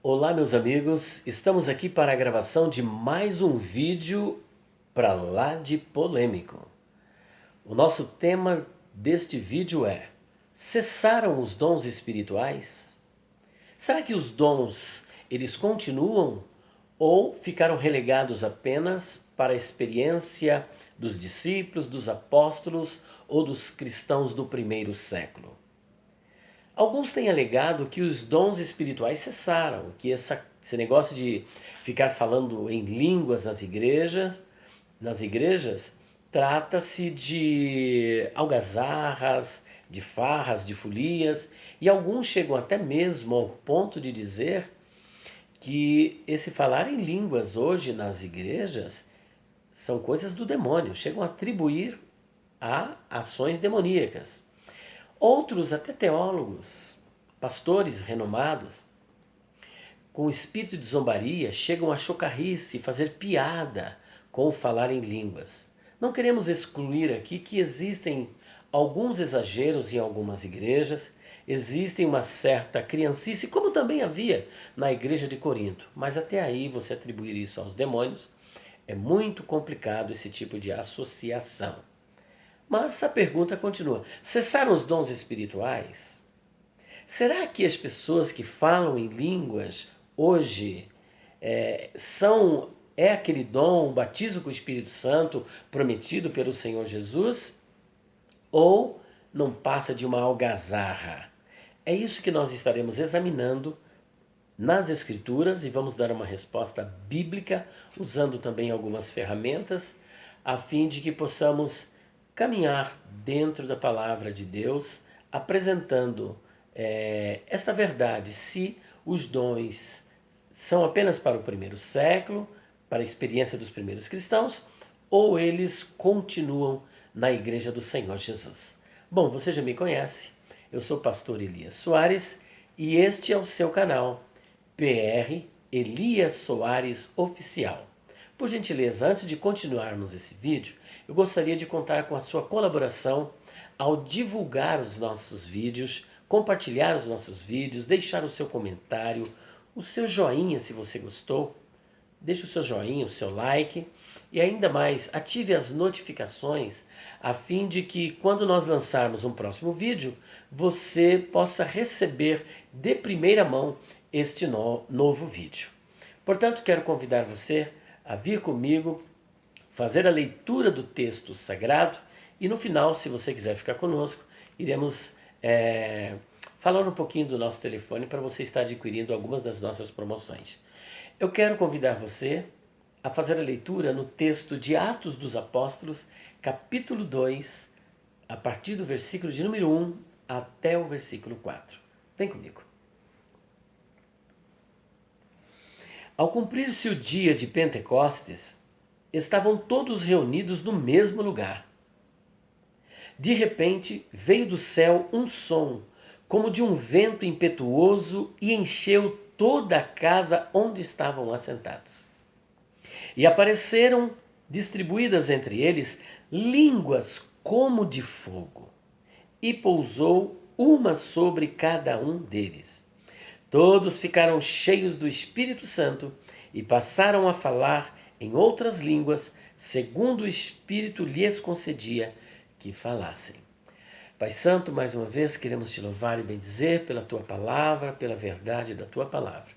Olá, meus amigos, estamos aqui para a gravação de mais um vídeo para lá de polêmico. O nosso tema deste vídeo é: cessaram os dons espirituais? Será que os dons eles continuam ou ficaram relegados apenas para a experiência dos discípulos, dos apóstolos ou dos cristãos do primeiro século? Alguns têm alegado que os dons espirituais cessaram, que esse negócio de ficar falando em línguas nas igrejas, trata-se de algazarras, de farras, de folias, e alguns chegam até mesmo ao ponto de dizer que esse falar em línguas hoje nas igrejas são coisas do demônio, chegam a atribuir a ações demoníacas. Outros, até teólogos, pastores renomados, com espírito de zombaria, chegam a chocarrice e fazer piada com o falar em línguas. Não queremos excluir aqui que existem alguns exageros em algumas igrejas, existem uma certa criancice, como também havia na igreja de Corinto. Mas até aí você atribuir isso aos demônios é muito complicado, esse tipo de associação. Mas a pergunta continua: cessaram os dons espirituais? Será que as pessoas que falam em línguas hoje é aquele dom, o batismo com o Espírito Santo prometido pelo Senhor Jesus? Ou não passa de uma algazarra? É isso que nós estaremos examinando nas Escrituras e vamos dar uma resposta bíblica, usando também algumas ferramentas, a fim de que possamos caminhar dentro da palavra de Deus, apresentando esta verdade, se os dons são apenas para o primeiro século, para a experiência dos primeiros cristãos, ou eles continuam na igreja do Senhor Jesus. Bom, você já me conhece, eu sou o pastor Elias Soares e este é o seu canal PR Elias Soares Oficial. Por gentileza, antes de continuarmos esse vídeo, eu gostaria de contar com a sua colaboração ao divulgar os nossos vídeos, compartilhar os nossos vídeos, deixar o seu comentário, o seu joinha se você gostou, deixe o seu joinha, o seu like e ainda mais, ative as notificações a fim de que quando nós lançarmos um próximo vídeo, você possa receber de primeira mão este novo vídeo. Portanto, quero convidar você a vir comigo, fazer a leitura do texto sagrado e no final, se você quiser ficar conosco, iremos falar um pouquinho do nosso telefone para você estar adquirindo algumas das nossas promoções. Eu quero convidar você a fazer a leitura no texto de Atos dos Apóstolos, capítulo 2, a partir do versículo de número 1 até o versículo 4. Vem comigo. Ao cumprir-se o dia de Pentecostes, estavam todos reunidos no mesmo lugar. De repente veio do céu um som, como de um vento impetuoso, e encheu toda a casa onde estavam assentados. E apareceram, distribuídas entre eles, línguas como de fogo, e pousou uma sobre cada um deles. Todos ficaram cheios do Espírito Santo e passaram a falar em outras línguas, segundo o Espírito lhes concedia que falassem. Pai Santo, mais uma vez queremos te louvar e bendizer pela tua palavra, pela verdade da tua palavra.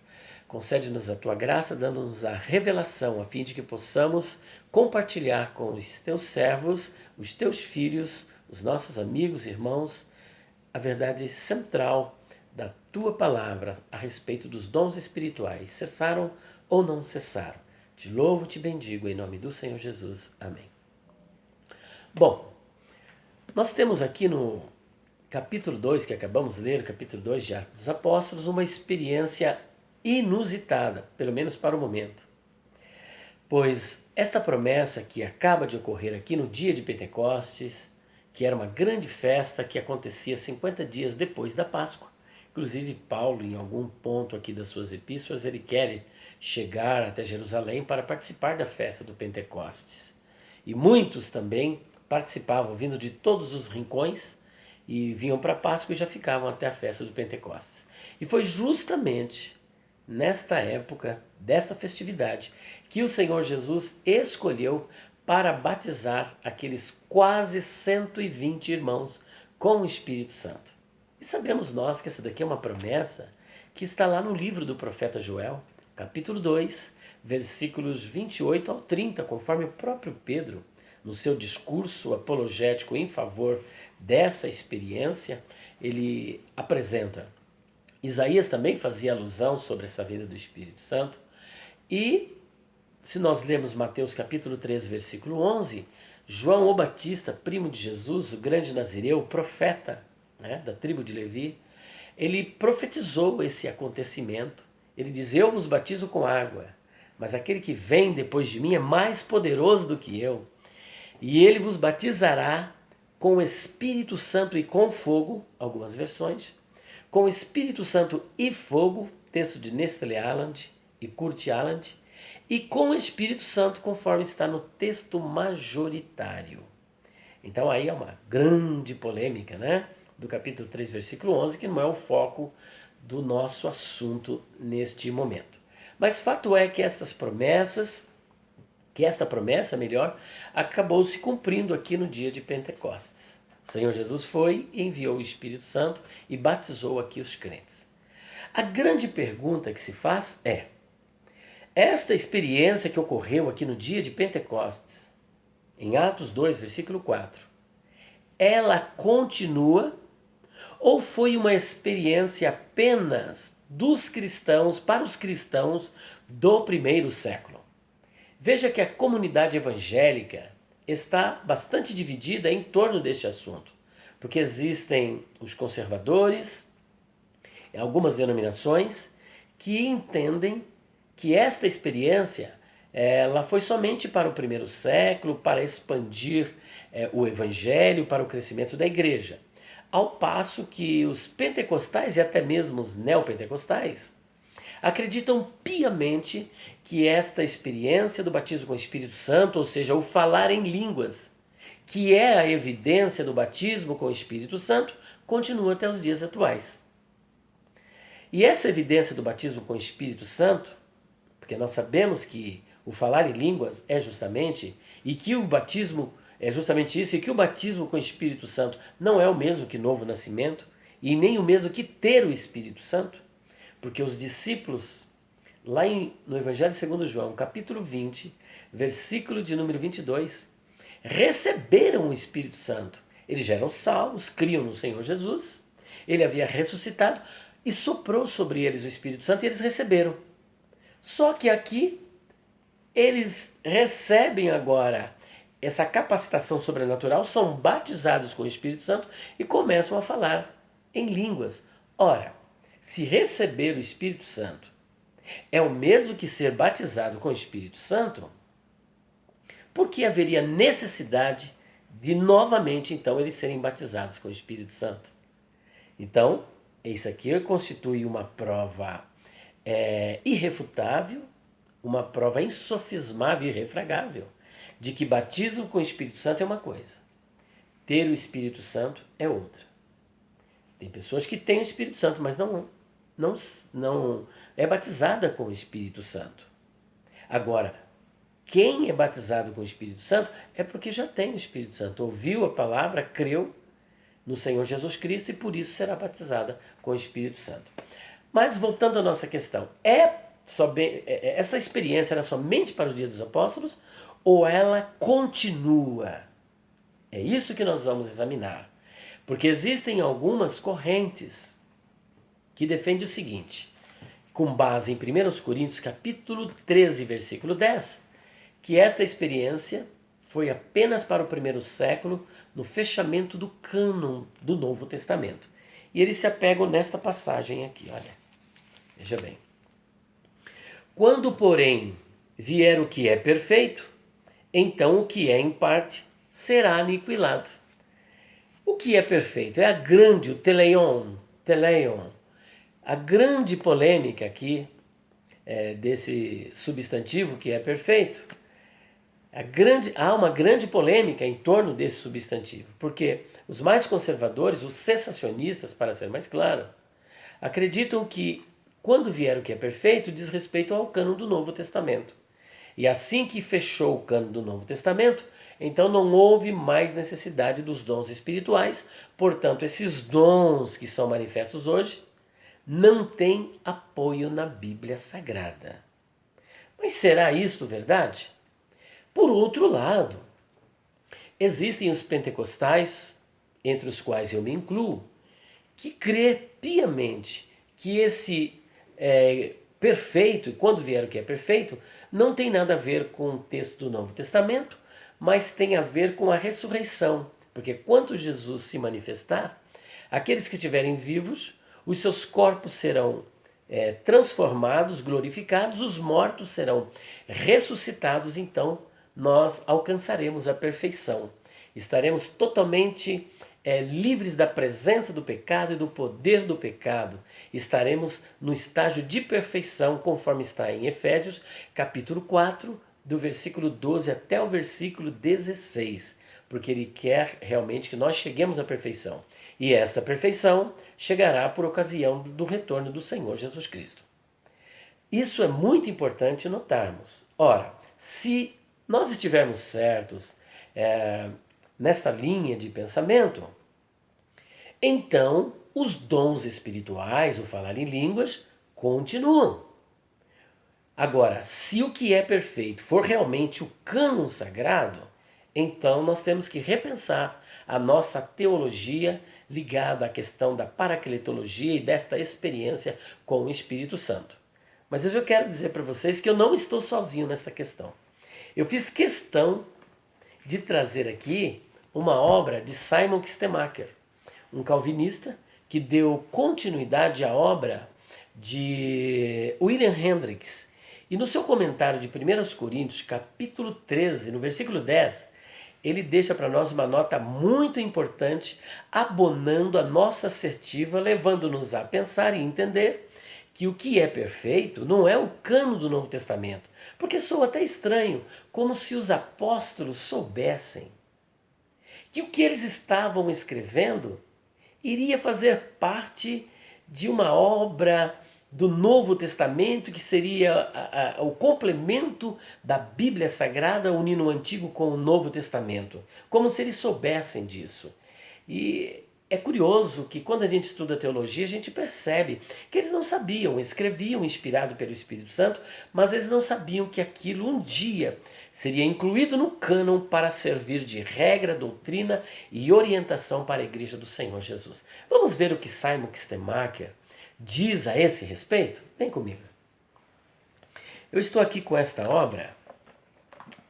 Concede-nos a tua graça, dando-nos a revelação, a fim de que possamos compartilhar com os teus servos, os teus filhos, os nossos amigos, irmãos, a verdade central da tua palavra a respeito dos dons espirituais. Cessaram ou não cessaram? Te louvo, te bendigo, em nome do Senhor Jesus. Amém. Bom, nós temos aqui no capítulo 2, que acabamos de ler, capítulo 2 de Atos dos Apóstolos, uma experiência inusitada, pelo menos para o momento. Pois esta promessa que acaba de ocorrer aqui no dia de Pentecostes, que era uma grande festa que acontecia 50 dias depois da Páscoa. Inclusive Paulo, em algum ponto aqui das suas epístolas, ele quer chegar até Jerusalém para participar da festa do Pentecostes. E muitos também participavam, vindo de todos os rincões, e vinham para a Páscoa e já ficavam até a festa do Pentecostes. E foi justamente nesta época, desta festividade, que o Senhor Jesus escolheu para batizar aqueles quase 120 irmãos com o Espírito Santo. E sabemos nós que essa daqui é uma promessa que está lá no livro do profeta Joel, capítulo 2, versículos 28 ao 30, conforme o próprio Pedro, no seu discurso apologético em favor dessa experiência, ele apresenta. Isaías também fazia alusão sobre essa vida do Espírito Santo. E se nós lermos Mateus capítulo 3, versículo 11, João o Batista, primo de Jesus, o grande nazireu, profeta, né, da tribo de Levi, ele profetizou esse acontecimento. Ele diz: eu vos batizo com água, mas aquele que vem depois de mim é mais poderoso do que eu, e ele vos batizará com o Espírito Santo e com fogo, algumas versões, com o Espírito Santo e fogo, texto de Nestle Aland e Kurt Aland, e com o Espírito Santo, conforme está no texto majoritário. Então aí é uma grande polêmica, né? Do capítulo 3, versículo 11, que não é o foco do nosso assunto neste momento. Mas fato é que esta promessa, melhor, acabou se cumprindo aqui no dia de Pentecostes. O Senhor Jesus foi e enviou o Espírito Santo e batizou aqui os crentes. A grande pergunta que se faz é: esta experiência que ocorreu aqui no dia de Pentecostes, em Atos 2, versículo 4, ela continua ou foi uma experiência apenas dos cristãos, para os cristãos do primeiro século? Veja que a comunidade evangélica está bastante dividida em torno deste assunto, porque existem os conservadores, algumas denominações, que entendem que esta experiência ela foi somente para o primeiro século, para expandir o evangelho, para o crescimento da igreja. Ao passo que os pentecostais e até mesmo os neopentecostais acreditam piamente que esta experiência do batismo com o Espírito Santo, ou seja, o falar em línguas, que é a evidência do batismo com o Espírito Santo, continua até os dias atuais. E essa evidência do batismo com o Espírito Santo, porque nós sabemos que o falar em línguas é justamente, e que o batismo é justamente isso, e que o batismo com o Espírito Santo não é o mesmo que novo nascimento, e nem o mesmo que ter o Espírito Santo, porque os discípulos, lá no Evangelho segundo João, capítulo 20, versículo de número 22, receberam o Espírito Santo. Eles já eram salvos, criam no Senhor Jesus, ele havia ressuscitado e soprou sobre eles o Espírito Santo e eles receberam. Só que aqui eles recebem agora essa capacitação sobrenatural, são batizados com o Espírito Santo e começam a falar em línguas. Ora, se receber o Espírito Santo é o mesmo que ser batizado com o Espírito Santo, por que haveria necessidade de novamente então eles serem batizados com o Espírito Santo? Então, isso aqui constitui uma prova irrefutável, uma prova insofismável e irrefragável de que batismo com o Espírito Santo é uma coisa, ter o Espírito Santo é outra. Tem pessoas que têm o Espírito Santo, mas não é batizada com o Espírito Santo. Agora, quem é batizado com o Espírito Santo é porque já tem o Espírito Santo, ouviu a palavra, creu no Senhor Jesus Cristo e por isso será batizada com o Espírito Santo. Mas voltando à nossa questão, essa experiência era somente para os dias dos apóstolos ou ela continua? É isso que nós vamos examinar. Porque existem algumas correntes que defendem o seguinte, com base em 1 Coríntios capítulo 13, versículo 10, que esta experiência foi apenas para o primeiro século, no fechamento do cânon do Novo Testamento. E eles se apegam nesta passagem aqui, olha. Veja bem. Quando, porém, vier o que é perfeito, então o que é em parte será aniquilado. O que é perfeito? É o teleion, a grande polêmica aqui desse substantivo que é perfeito. Há uma grande polêmica em torno desse substantivo, porque os mais conservadores, os cessacionistas, para ser mais claro, acreditam que Quando vier o que é perfeito, diz respeito ao cânon do Novo Testamento. E assim que fechou o cânon do Novo Testamento, então não houve mais necessidade dos dons espirituais. Portanto, esses dons que são manifestos hoje não têm apoio na Bíblia Sagrada. Mas será isso verdade? Por outro lado, existem os pentecostais, entre os quais eu me incluo, que crê piamente que esse perfeito, e quando vier o que é perfeito, não tem nada a ver com o texto do Novo Testamento, mas tem a ver com a ressurreição. Porque quando Jesus se manifestar, aqueles que estiverem vivos, os seus corpos serão transformados, glorificados, os mortos serão ressuscitados, então nós alcançaremos a perfeição. Estaremos totalmente livres da presença do pecado e do poder do pecado. Estaremos no estágio de perfeição, conforme está em Efésios, capítulo 4, do versículo 12 até o versículo 16. Porque ele quer realmente que nós cheguemos à perfeição. E esta perfeição chegará por ocasião do retorno do Senhor Jesus Cristo. Isso é muito importante notarmos. Ora, se nós estivermos certos nesta linha de pensamento, então os dons espirituais, o falar em línguas, continuam. Agora, se o que é perfeito for realmente o cânon sagrado, então nós temos que repensar a nossa teologia ligada à questão da paracletologia e desta experiência com o Espírito Santo. Mas eu já quero dizer para vocês que eu não estou sozinho nesta questão. Eu fiz questão de trazer aqui uma obra de Simon Kistemaker, um calvinista que deu continuidade à obra de William Hendricks. E no seu comentário de 1 Coríntios, capítulo 13, no versículo 10, ele deixa para nós uma nota muito importante, abonando a nossa assertiva, levando-nos a pensar e entender que o que é perfeito não é o cano do Novo Testamento, porque soa até estranho, como se os apóstolos soubessem que o que eles estavam escrevendo iria fazer parte de uma obra do Novo Testamento, que seria o complemento da Bíblia Sagrada, unindo o Antigo com o Novo Testamento, como se eles soubessem disso. E é curioso que quando a gente estuda teologia, a gente percebe que eles não sabiam, escreviam inspirado pelo Espírito Santo, mas eles não sabiam que aquilo um dia seria incluído no cânon para servir de regra, doutrina e orientação para a Igreja do Senhor Jesus. Vamos ver o que Simon Kistemaker diz a esse respeito? Vem comigo. Eu estou aqui com esta obra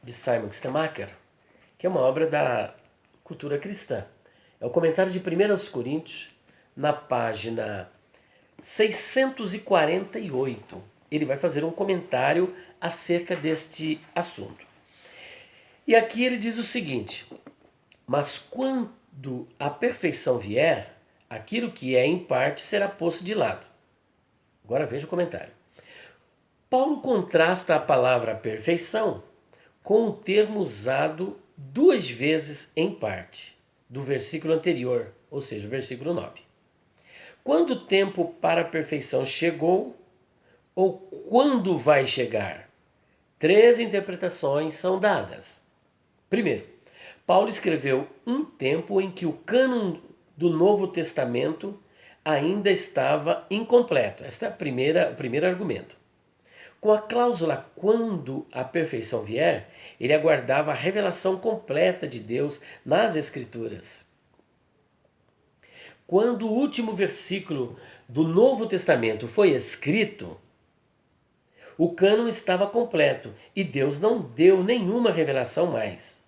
de Simon Kistemaker, que é uma obra da cultura cristã. É o comentário de 1 Coríntios, na página 648. Ele vai fazer um comentário acerca deste assunto. E aqui ele diz o seguinte: mas quando a perfeição vier, aquilo que é em parte será posto de lado. Agora veja o comentário. Paulo contrasta a palavra perfeição com o termo usado duas vezes em parte do versículo anterior, ou seja, o versículo 9. Quando o tempo para a perfeição chegou, ou quando vai chegar? Três interpretações são dadas. Primeiro, Paulo escreveu um tempo em que o cânon do Novo Testamento ainda estava incompleto. Este é o primeiro argumento. Com a cláusula quando a perfeição vier, ele aguardava a revelação completa de Deus nas Escrituras. Quando o último versículo do Novo Testamento foi escrito, o cânon estava completo e Deus não deu nenhuma revelação mais.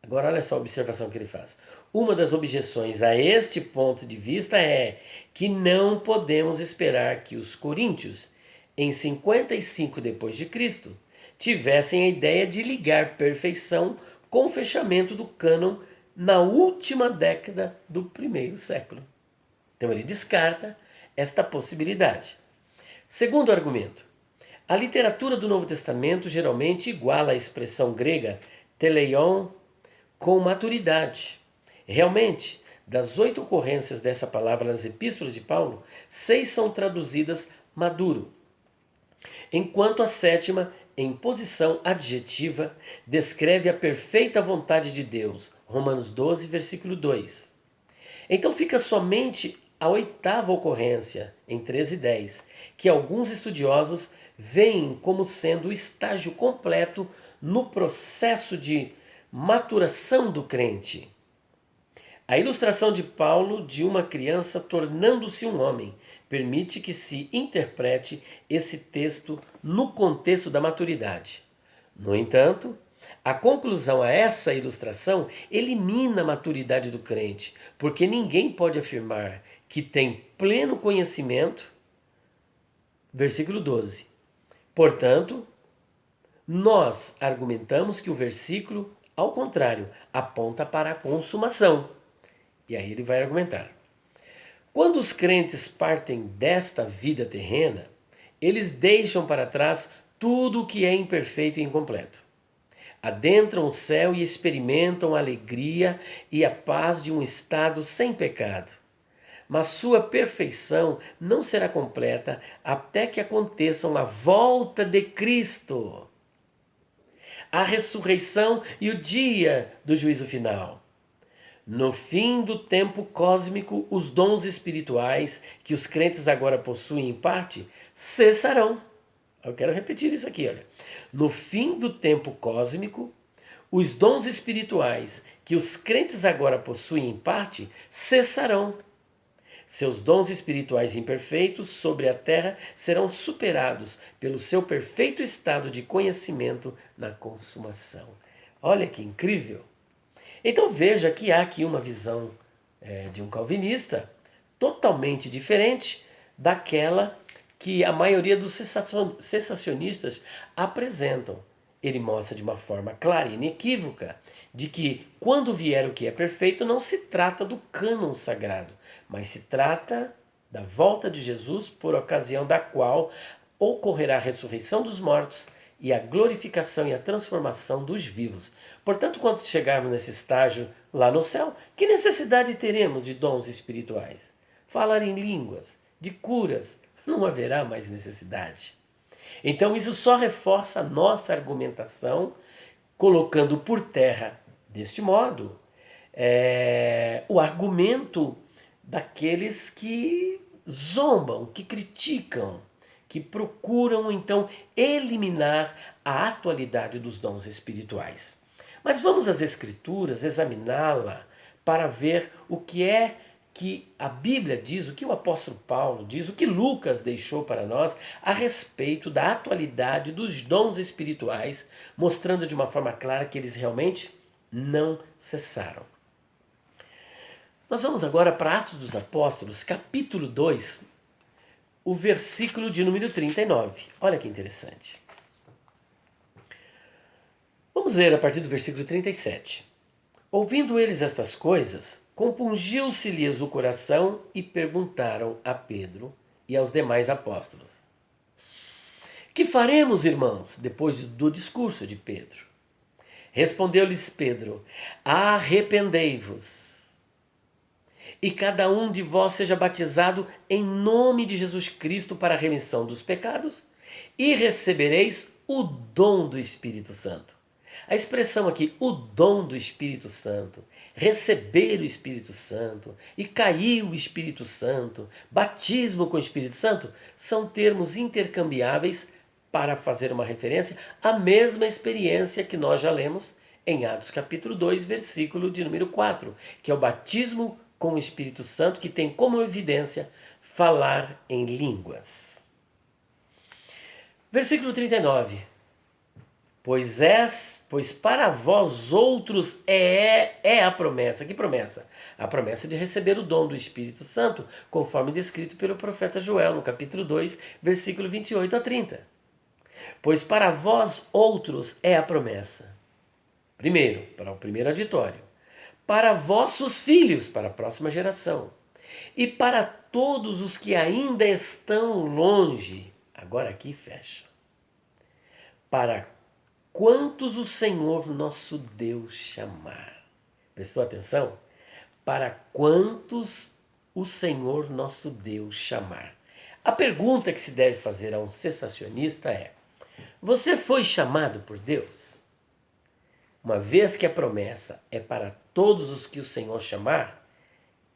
Agora olha só a observação que ele faz. Uma das objeções a este ponto de vista é que não podemos esperar que os coríntios, em 55 depois de Cristo, tivessem a ideia de ligar perfeição com o fechamento do cânon na última década do primeiro século. Então ele descarta esta possibilidade. Segundo argumento, a literatura do Novo Testamento geralmente iguala a expressão grega teleion com maturidade. Realmente, das 8 ocorrências dessa palavra nas epístolas de Paulo, 6 são traduzidas maduro. Enquanto a sétima, em posição adjetiva, descreve a perfeita vontade de Deus. Romanos 12, versículo 2. Então fica somente a oitava ocorrência, em 13:10, que alguns estudiosos veem como sendo o estágio completo no processo de maturação do crente. A ilustração de Paulo de uma criança tornando-se um homem permite que se interprete esse texto no contexto da maturidade. No entanto, a conclusão a essa ilustração elimina a maturidade do crente, porque ninguém pode afirmar que tem pleno conhecimento. Versículo 12. Portanto, nós argumentamos que o versículo, ao contrário, aponta para a consumação. E aí ele vai argumentar. Quando os crentes partem desta vida terrena, eles deixam para trás tudo o que é imperfeito e incompleto. Adentram o céu e experimentam a alegria e a paz de um estado sem pecado. Mas sua perfeição não será completa até que aconteçam a volta de Cristo, a ressurreição e o dia do juízo final. No fim do tempo cósmico, os dons espirituais que os crentes agora possuem em parte cessarão. Eu quero repetir isso aqui, olha. No fim do tempo cósmico, os dons espirituais que os crentes agora possuem em parte cessarão. Seus dons espirituais imperfeitos sobre a terra serão superados pelo seu perfeito estado de conhecimento na consumação. Olha que incrível! Então veja que há aqui uma visão de um calvinista totalmente diferente daquela que a maioria dos cessacionistas apresentam. Ele mostra de uma forma clara e inequívoca de que quando vier o que é perfeito não se trata do cânon sagrado, mas se trata da volta de Jesus, por ocasião da qual ocorrerá a ressurreição dos mortos e a glorificação e a transformação dos vivos. Portanto, quando chegarmos nesse estágio lá no céu, que necessidade teremos de dons espirituais? Falar em línguas, de curas, não haverá mais necessidade. Então, isso só reforça a nossa argumentação, colocando por terra, deste modo, o argumento daqueles que zombam, que criticam, que procuram então eliminar a atualidade dos dons espirituais. Mas vamos às Escrituras examiná-la para ver o que é que a Bíblia diz, o que o apóstolo Paulo diz, o que Lucas deixou para nós a respeito da atualidade dos dons espirituais, mostrando de uma forma clara que eles realmente não cessaram. Nós vamos agora para Atos dos Apóstolos, capítulo 2, o versículo de número 39. Olha que interessante. Vamos ler a partir do versículo 37. Ouvindo eles estas coisas, compungiu-se-lhes o coração e perguntaram a Pedro e aos demais apóstolos: Que faremos, irmãos, depois do discurso de Pedro? Respondeu-lhes Pedro: Arrependei-vos, e cada um de vós seja batizado em nome de Jesus Cristo para a remissão dos pecados, e recebereis o dom do Espírito Santo. A expressão aqui, o dom do Espírito Santo, receber o Espírito Santo e cair o Espírito Santo, batismo com o Espírito Santo, são termos intercambiáveis para fazer uma referência à mesma experiência que nós já lemos em Atos capítulo 2, versículo de número 4, que é o batismo com o Espírito Santo, que tem como evidência falar em línguas. Versículo 39. Pois para vós outros é a promessa. Que promessa? A promessa de receber o dom do Espírito Santo, conforme descrito pelo profeta Joel, no capítulo 2, versículo 28 a 30. Pois para vós outros é a promessa. Primeiro, para o primeiro aditório. Para vossos filhos, para a próxima geração. E para todos os que ainda estão longe. Agora aqui fecha. Para quantos o Senhor nosso Deus chamar. Prestou atenção? Para quantos o Senhor nosso Deus chamar. A pergunta que se deve fazer a um cessacionista é: você foi chamado por Deus? Uma vez que a promessa é para todos os que o Senhor chamar,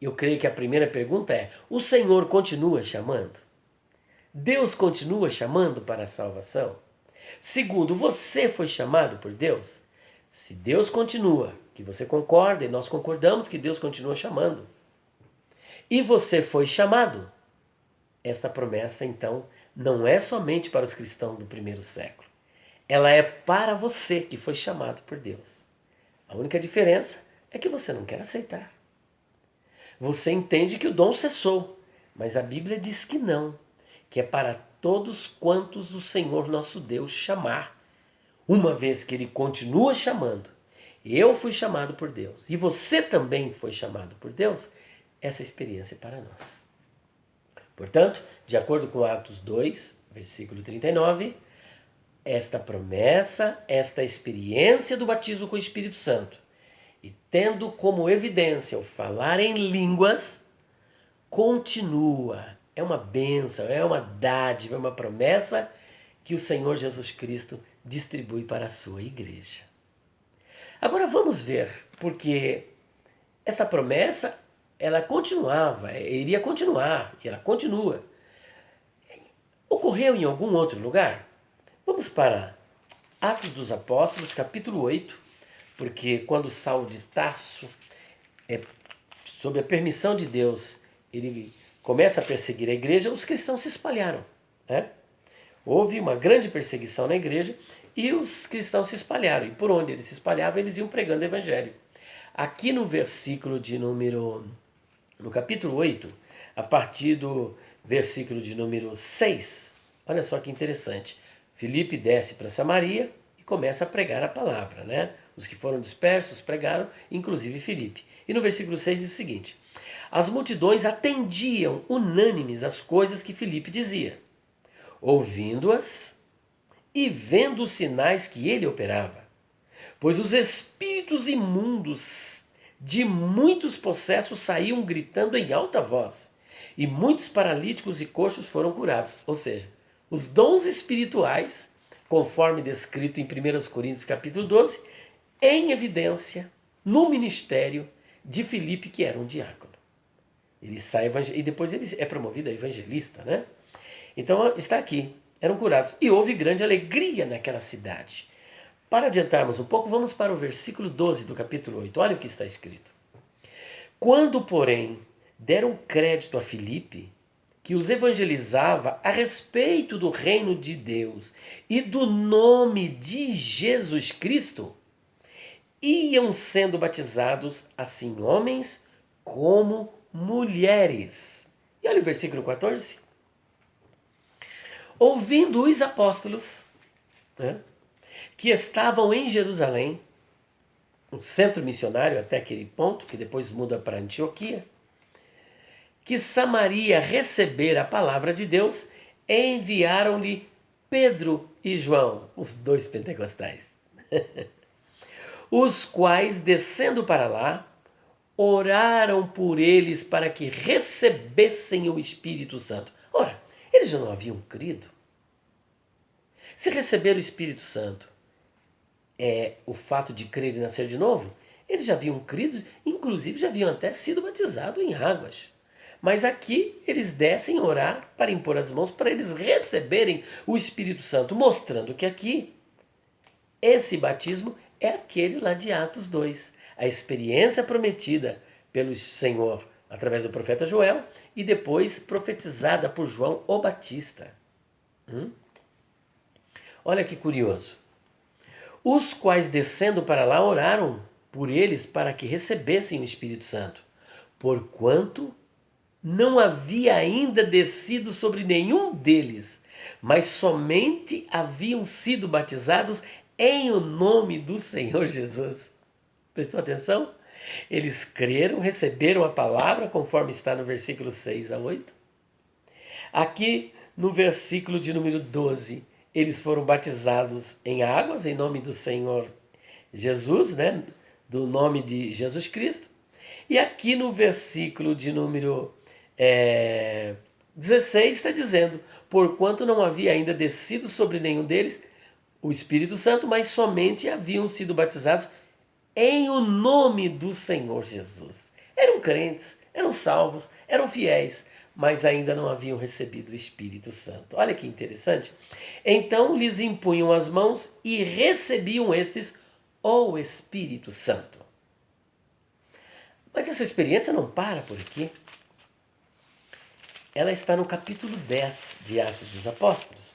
eu creio que a primeira pergunta é: o Senhor continua chamando? Deus continua chamando para a salvação? Segundo, você foi chamado por Deus? Se Deus continua, que você concorda e nós concordamos que Deus continua chamando, e você foi chamado, esta promessa então não é somente para os cristãos do primeiro século. Ela é para você que foi chamado por Deus. A única diferença é que você não quer aceitar. Você entende que o dom cessou, mas a Bíblia diz que não, que é para todos quantos o Senhor nosso Deus chamar. Uma vez que Ele continua chamando, eu fui chamado por Deus e você também foi chamado por Deus, essa experiência é para nós. Portanto, de acordo com Atos 2, versículo 39, esta promessa, esta experiência do batismo com o Espírito Santo, e tendo como evidência o falar em línguas, continua. É uma bênção, é uma dádiva, é uma promessa que o Senhor Jesus Cristo distribui para a sua igreja. Agora vamos ver, porque essa promessa, ela continuava, iria continuar, e ela continua. Ocorreu em algum outro lugar? Vamos para Atos dos Apóstolos, capítulo 8, porque quando Saulo de Tarso, sob a permissão de Deus, ele começa a perseguir a igreja, os cristãos se espalharam. Né? Houve uma grande perseguição na igreja e os cristãos se espalharam. E por onde eles se espalhavam, eles iam pregando o evangelho. Aqui no versículo de número, no capítulo 8, a partir do versículo de número 6, olha só que interessante. Filipe desce para Samaria e começa a pregar a palavra, né? Os que foram dispersos pregaram, inclusive Filipe. E no versículo 6 diz o seguinte: as multidões atendiam unânimes às coisas que Filipe dizia, ouvindo-as e vendo os sinais que ele operava. Pois os espíritos imundos de muitos possessos saíam gritando em alta voz, e muitos paralíticos e coxos foram curados. Ou seja, os dons espirituais, conforme descrito em 1 Coríntios capítulo 12, em evidência no ministério de Filipe, que era um diácono. Ele sai e depois ele é promovido a evangelista, né? Então está aqui, eram curados. E houve grande alegria naquela cidade. Para adiantarmos um pouco, vamos para o versículo 12 do capítulo 8. Olha o que está escrito. Quando, porém, deram crédito a Filipe, que os evangelizava a respeito do reino de Deus e do nome de Jesus Cristo, iam sendo batizados assim homens como mulheres. E olha o versículo 14. Ouvindo os apóstolos, né, que estavam em Jerusalém, o centro missionário até aquele ponto, que depois muda para Antioquia, que Samaria recebera a palavra de Deus, enviaram-lhe Pedro e João, os dois pentecostais, os quais, descendo para lá, oraram por eles para que recebessem o Espírito Santo. Ora, eles já não haviam crido? Se receber o Espírito Santo é o fato de crer e nascer de novo, eles já haviam crido, inclusive já haviam até sido batizados em águas. Mas aqui eles descem orar para impor as mãos para eles receberem o Espírito Santo, mostrando que aqui esse batismo é aquele lá de Atos 2, a experiência prometida pelo Senhor através do profeta Joel e depois profetizada por João o Batista. Olha que curioso. Os quais descendo para lá oraram por eles para que recebessem o Espírito Santo, porquanto não havia ainda descido sobre nenhum deles, mas somente haviam sido batizados em o nome do Senhor Jesus. Prestou atenção? Eles creram, receberam a palavra, conforme está no versículo 6 a 8. Aqui no versículo de número 12, eles foram batizados em águas, em nome do Senhor Jesus, né? Do nome de Jesus Cristo. E aqui no versículo de número 16 está dizendo: porquanto não havia ainda descido sobre nenhum deles o Espírito Santo, mas somente haviam sido batizados em o nome do Senhor Jesus. Eram crentes, eram salvos, eram fiéis, mas ainda não haviam recebido o Espírito Santo. Olha que interessante. Então lhes impunham as mãos e recebiam estes o Espírito Santo. Mas essa experiência não para por aqui. Ela está no capítulo 10 de Atos dos Apóstolos.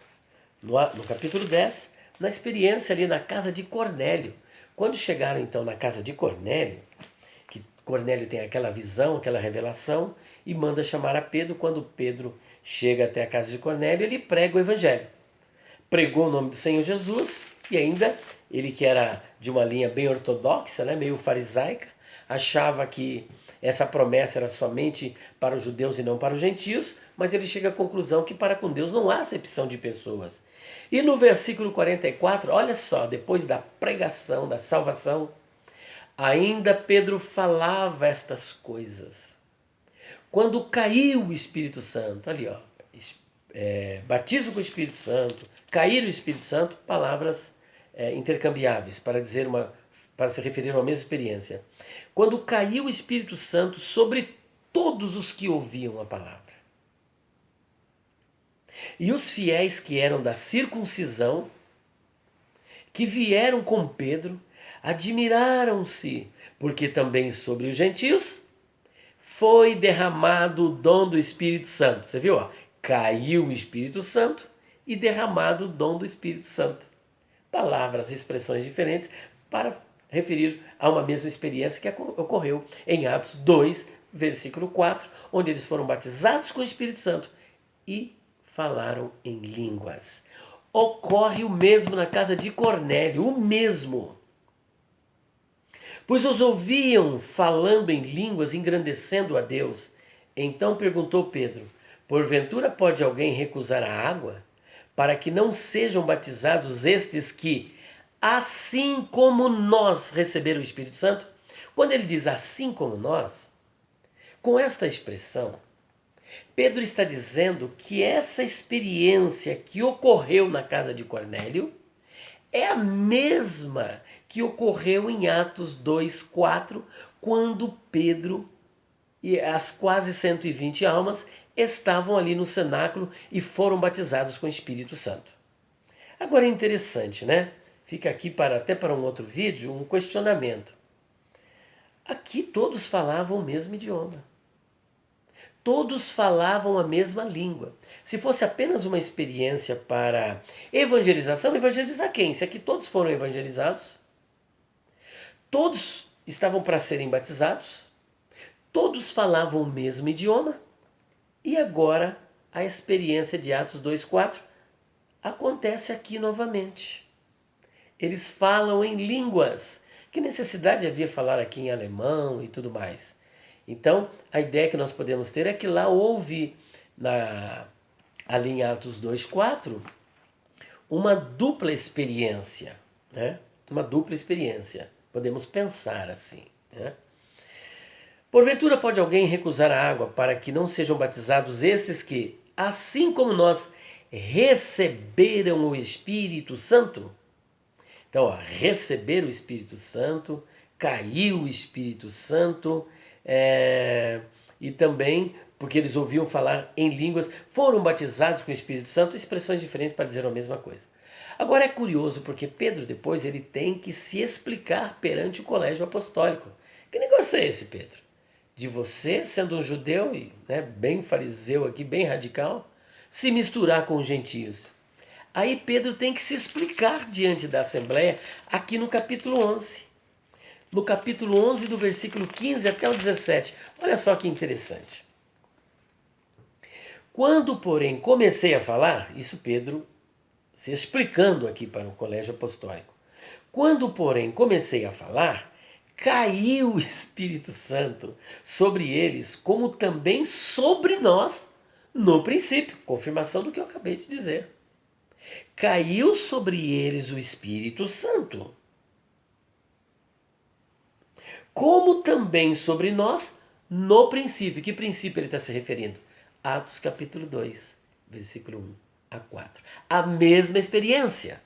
No capítulo 10, na experiência ali na casa de Cornélio. Quando chegaram então na casa de Cornélio, que Cornélio tem aquela visão, aquela revelação, e manda chamar a Pedro. Quando Pedro chega até a casa de Cornélio, ele prega o evangelho. Pregou o nome do Senhor Jesus, e ainda, ele que era de uma linha bem ortodoxa, né, meio farisaica, achava que essa promessa era somente para os judeus e não para os gentios, mas ele chega à conclusão que para com Deus não há acepção de pessoas. E no versículo 44, olha só, depois da pregação, da salvação, ainda Pedro falava estas coisas. Quando caiu o Espírito Santo, ali ó, batismo com o Espírito Santo, cair o Espírito Santo, palavras intercambiáveis para se referir a uma mesma experiência. Quando caiu o Espírito Santo sobre todos os que ouviam a palavra. E os fiéis que eram da circuncisão, que vieram com Pedro, admiraram-se, porque também sobre os gentios foi derramado o dom do Espírito Santo. Você viu? Ó? Caiu o Espírito Santo e derramado o dom do Espírito Santo. Palavras, expressões diferentes para referir a uma mesma experiência que ocorreu em Atos 2, versículo 4, onde eles foram batizados com o Espírito Santo e falaram em línguas. Ocorre o mesmo na casa de Cornélio, o mesmo. Pois os ouviam falando em línguas, engrandecendo a Deus. Então perguntou Pedro: porventura pode alguém recusar a água, para que não sejam batizados estes que, assim como nós, receberam o Espírito Santo? Quando ele diz assim como nós, com esta expressão, Pedro está dizendo que essa experiência que ocorreu na casa de Cornélio é a mesma que ocorreu em Atos 2:4, quando Pedro e as quase 120 almas estavam ali no cenáculo e foram batizados com o Espírito Santo. Agora é interessante, né? Fica aqui até para um outro vídeo um questionamento. Aqui todos falavam o mesmo idioma. Todos falavam a mesma língua. Se fosse apenas uma experiência para evangelização, evangelizar quem? Se aqui todos foram evangelizados, todos estavam para serem batizados, todos falavam o mesmo idioma, e agora a experiência de Atos 2:4 acontece aqui novamente. Eles falam em línguas. Que necessidade havia falar aqui em alemão e tudo mais? Então, a ideia que nós podemos ter é que lá houve, ali em Atos 2:4, uma dupla experiência. Né? Uma dupla experiência. Podemos pensar assim. Né? Porventura pode alguém recusar a água para que não sejam batizados estes que, assim como nós, receberam o Espírito Santo? Então, ó, receber o Espírito Santo, caiu o Espírito Santo, e também, porque eles ouviam falar em línguas, foram batizados com o Espírito Santo, expressões diferentes para dizer a mesma coisa. Agora é curioso, porque Pedro depois ele tem que se explicar perante o colégio apostólico. Que negócio é esse, Pedro? De você, sendo um judeu, e bem fariseu aqui, bem radical, se misturar com os gentios. Aí Pedro tem que se explicar diante da Assembleia, aqui no capítulo 11. No capítulo 11, do versículo 15 até o 17. Olha só que interessante. Quando, porém, comecei a falar, isso Pedro se explicando aqui para o colégio apostólico. Quando, porém, comecei a falar, caiu o Espírito Santo sobre eles, como também sobre nós, no princípio. Confirmação do que eu acabei de dizer. Caiu sobre eles o Espírito Santo, como também sobre nós no princípio. Que princípio ele está se referindo? Atos capítulo 2, versículo 1 a 4. A mesma experiência.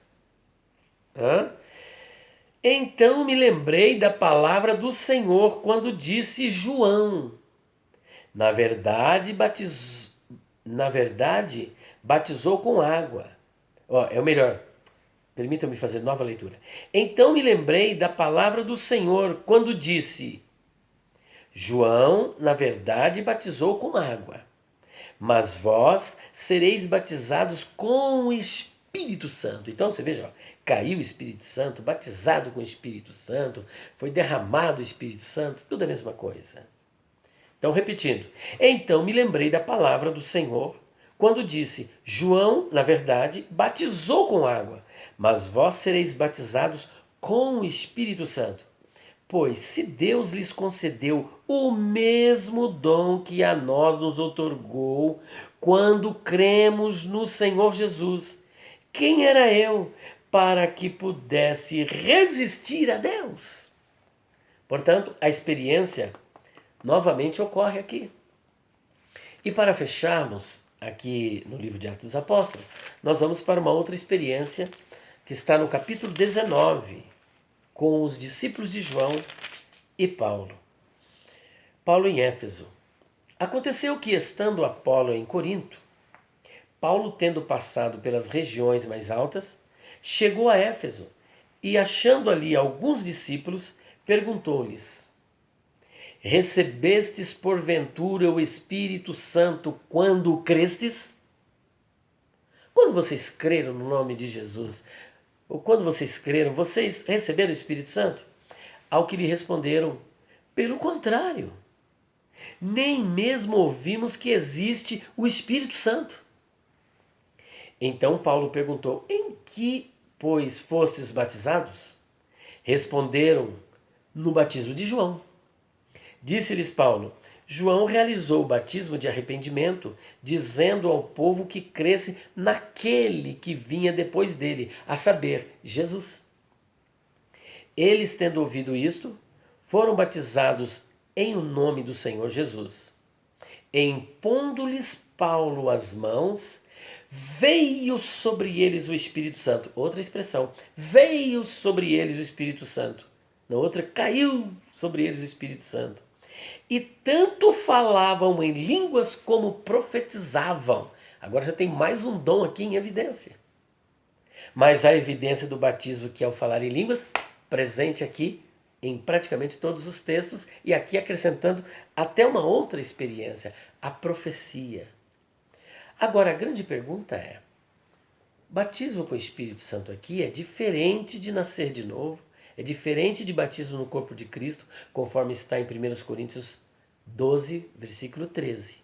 Hã? Então me lembrei da palavra do Senhor quando disse João. Na verdade, batizou com água. É o melhor. Permita-me fazer nova leitura. Então me lembrei da palavra do Senhor quando disse: João, na verdade, batizou com água, mas vós sereis batizados com o Espírito Santo. Então você veja, caiu o Espírito Santo, batizado com o Espírito Santo, foi derramado o Espírito Santo, tudo a mesma coisa. Então, repetindo. Então me lembrei da palavra do Senhor quando disse: João, na verdade, batizou com água, mas vós sereis batizados com o Espírito Santo. Pois se Deus lhes concedeu o mesmo dom que a nós nos outorgou quando cremos no Senhor Jesus, quem era eu para que pudesse resistir a Deus? Portanto, a experiência novamente ocorre aqui. E para fecharmos aqui no livro de Atos dos Apóstolos, nós vamos para uma outra experiência que está no capítulo 19, com os discípulos de João e Paulo. Paulo em Éfeso. Aconteceu que, estando Apolo em Corinto, Paulo, tendo passado pelas regiões mais altas, chegou a Éfeso e, achando ali alguns discípulos, perguntou-lhes: Recebestes porventura o Espírito Santo quando crestes? Quando vocês creram no nome de Jesus, ou quando vocês creram, vocês receberam o Espírito Santo? Ao que lhe responderam: Pelo contrário, nem mesmo ouvimos que existe o Espírito Santo. Então Paulo perguntou: Em que, pois, fostes batizados? Responderam: No batismo de João. Disse-lhes Paulo: João realizou o batismo de arrependimento, dizendo ao povo que cresce naquele que vinha depois dele, a saber, Jesus. Eles, tendo ouvido isto, foram batizados em o nome do Senhor Jesus. Impondo-lhes Paulo as mãos, veio sobre eles o Espírito Santo. Outra expressão, veio sobre eles o Espírito Santo. Na outra, caiu sobre eles o Espírito Santo. E tanto falavam em línguas como profetizavam. Agora já tem mais um dom aqui em evidência. Mas a evidência do batismo, que é o falar em línguas, presente aqui em praticamente todos os textos, e aqui acrescentando até uma outra experiência, a profecia. Agora, a grande pergunta é: batismo com o Espírito Santo aqui é diferente de nascer de novo? É diferente de batismo no corpo de Cristo, conforme está em 1 Coríntios 12, versículo 13.